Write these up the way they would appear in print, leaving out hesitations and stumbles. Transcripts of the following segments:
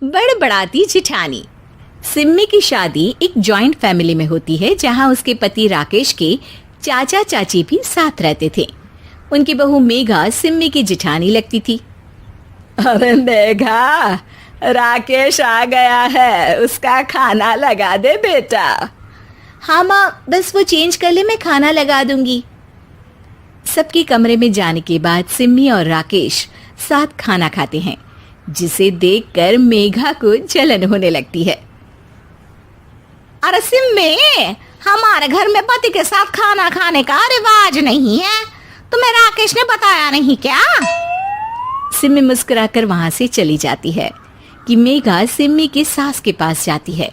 बड़बड़ाती जिठानी। सिम्मी की शादी एक जॉइंट फैमिली में होती है जहां उसके पति राकेश के चाचा चाची भी साथ रहते थे। उनकी बहू मेघा सिम्मी की जिठानी लगती थी। अरे मेघा, राकेश आ गया है, उसका खाना लगा दे बेटा। हाँ माँ, बस वो चेंज कर ले, मैं खाना लगा दूंगी। सबके कमरे में जाने के बाद सिम्मी और राकेश साथ खाना खाते हैं, जिसे देखकर मेघा को जलन होने लगती है। अरे सिम्मी, हमारे घर में पति के साथ खाना खाने का रिवाज नहीं है, तुम्हें राकेश ने बताया नहीं क्या? सिम्मी मुस्कुराकर वहां से चली जाती है कि मेघा सिम्मी की सास के पास जाती है।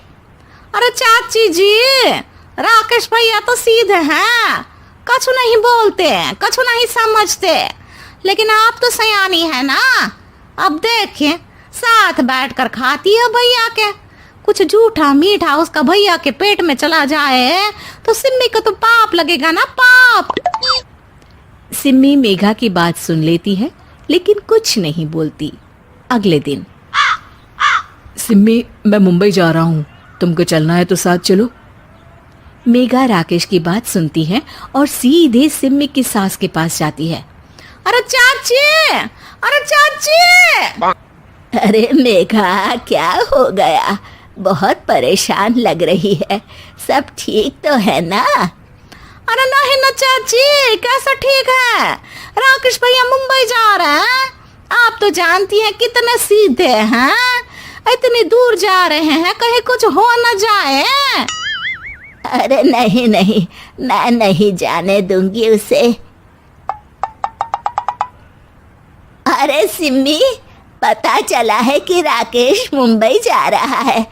अरे चाची जी, राकेश भैया तो सीधे हैं, कछु नहीं बोलते, कछु नहीं समझते, लेकिन आप तो सयानी है ना। अब देखिए, साथ बैठकर खाती है भैया के, कुछ झूठा मीठा उसका भैया के पेट में चला जाए तो सिम्मी को तो पाप लगेगा ना, पाप। सिम्मी मेघा की बात सुन लेती है लेकिन कुछ नहीं बोलती। अगले दिन, सिम्मी, मैं मुंबई जा रहा हूँ, तुमको चलना है तो साथ चलो। मेघा राकेश की बात सुनती है और सीधे सिम्मी की सास के पास जाती है। अरे चाची, अरे चाची। अरे मेघा, क्या हो गया? बहुत परेशान लग रही है, सब ठीक तो है ना? अरे नहीं ना चाची, कैसा ठीक है? राकेश भैया मुंबई जा रहे हैं, आप तो जानती हैं कितने सीधे हैं, इतनी दूर जा रहे हैं, कहीं कुछ हो न जाए। अरे नहीं नहीं, मैं नहीं जाने दूंगी उसे। अरे सिम्मी, पता चला है कि राकेश मुंबई जा रहा है।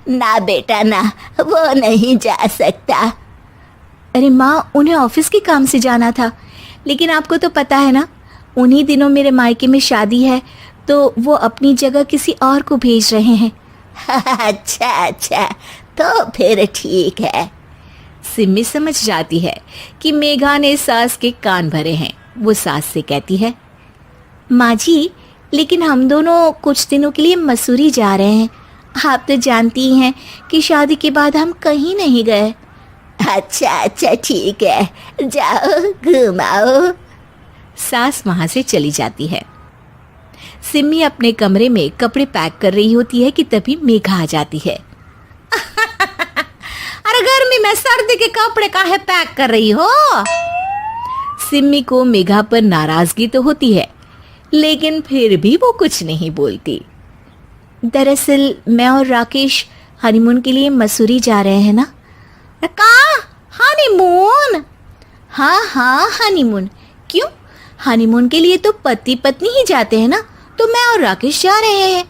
ना बेटा ना, वो नहीं जा सकता। अरे माँ, उन्हें ऑफिस के काम से जाना था, लेकिन आपको तो पता है ना, उन्हीं दिनों मेरे मायके में शादी है, तो वो अपनी जगह किसी और को भेज रहे हैं। अच्छा अच्छा, तो फिर ठीक है। सिम्मी समझ जाती है कि मेघा ने सास के कान भरे हैं। वो सास से कहती है, माँ जी, लेकिन हम दोनों कुछ दिनों के लिए मसूरी जा रहे हैं। आप तो जानती हैं कि शादी के बाद हम कहीं नहीं गए। अच्छा अच्छा, ठीक है, जाओ घुमाओ। सास वहां से चली जाती है। सिम्मी अपने कमरे में कपड़े पैक कर रही होती है कि तभी मेघा आ जाती है। अरे गर्मी में सर्दी के कपड़े काहे पैक कर रही हो? सिम्मी को मेघा पर नाराजगी तो होती है, लेकिन फिर भी वो कुछ नहीं बोलती। दरअसल मैं और राकेश हनीमून के लिए मसूरी जा रहे हैं ना। का हनीमून? हाँ हाँ, हनीमून। क्यों? हनीमून के लिए तो पति पत्नी ही जाते हैं ना, तो मैं और राकेश जा रहे हैं।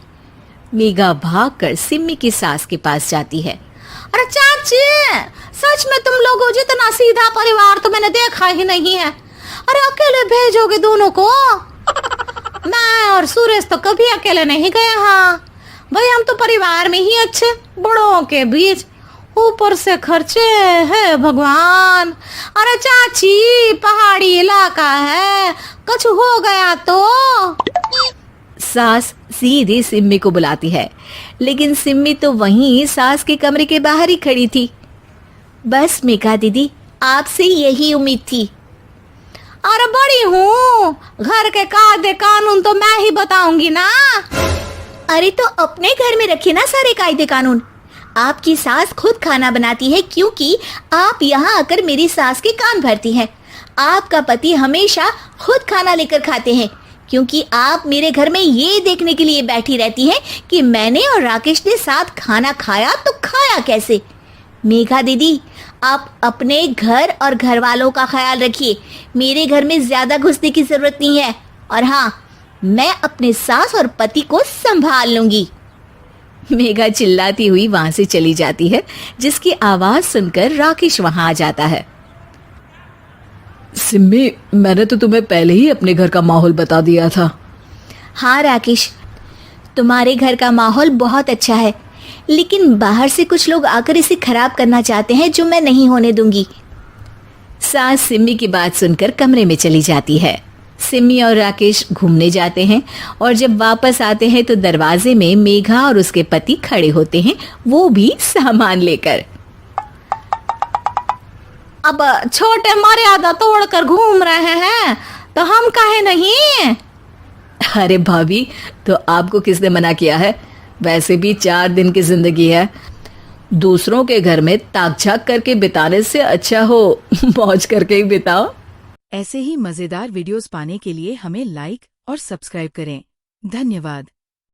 मेघा भागकर सिम्मी की सास के पास जाती है। अरे चाची, सच में तुम लोगों जितना सीधा परिवार तो मैंने देखा ही नहीं है। अरे अकेले भेजोगे दोनों को? मैं और सुरेश तो कभी अकेले नहीं गए। हाँ भाई, हम तो परिवार में ही अच्छे, बड़ों के बीच, ऊपर से खर्चे है भगवान। अरे चाची, पहाड़ी इलाका है, कुछ हो गया तो? सास सीधी सिम्मी को बुलाती है, लेकिन सिम्मी तो वहीं सास के कमरे के बाहर ही खड़ी थी। बस मेघा दीदी, आपसे यही उम्मीद थी। अरे बड़ी हूँ, घर के कायदे कानून तो मैं ही बताऊंगी ना। अरे तो अपने घर में रखिए ना सारे कायदे कानून। आपकी सास खुद खाना बनाती है, क्योंकि आप यहाँ आकर मेरी सास के कान भरती हैं। आपका पति हमेशा खुद खाना लेकर खाते हैं, क्योंकि आप मेरे घर में ये देखने के लिए बैठी रहती हैं कि मैंने और राकेश ने साथ खाना खाया तो खाया कैसे। मेघा दीदी, आप अपने घर और घर वालों का ख्याल रखिए। मेरे घर में ज्यादा घुसने की जरूरत नहीं है, और हाँ, मैं अपने सास और पति को संभाल लूंगी। मेघा चिल्लाती हुई वहां से चली जाती है, जिसकी आवाज सुनकर राकेश वहां आ जाता है। सिम्मी, मैंने तो तुम्हें पहले ही अपने घर का माहौल बता दिया था। हाँ राकेश, तुम्हारे घर का माहौल बहुत अच्छा है, लेकिन बाहर से कुछ लोग आकर इसे खराब करना चाहते हैं, जो मैं नहीं होने दूंगी। सास सिम्मी की बात सुनकर कमरे में चली जाती है। सिमी और राकेश घूमने जाते हैं और जब वापस आते हैं तो दरवाजे में मेघा और उसके पति खड़े होते हैं, वो भी सामान लेकर। अब छोटे मर्यादा तोड़कर घूम रहे हैं तो हम काहे नहीं। अरे भाभी, तो आपको किसने मना किया है? वैसे भी 4 दिन की जिंदगी है, दूसरों के घर में ताक झाक करके बिताने से अच्छा हो मौज करके ही बिताओ। ऐसे ही मजेदार वीडियोस पाने के लिए हमें लाइक और सब्सक्राइब करें। धन्यवाद।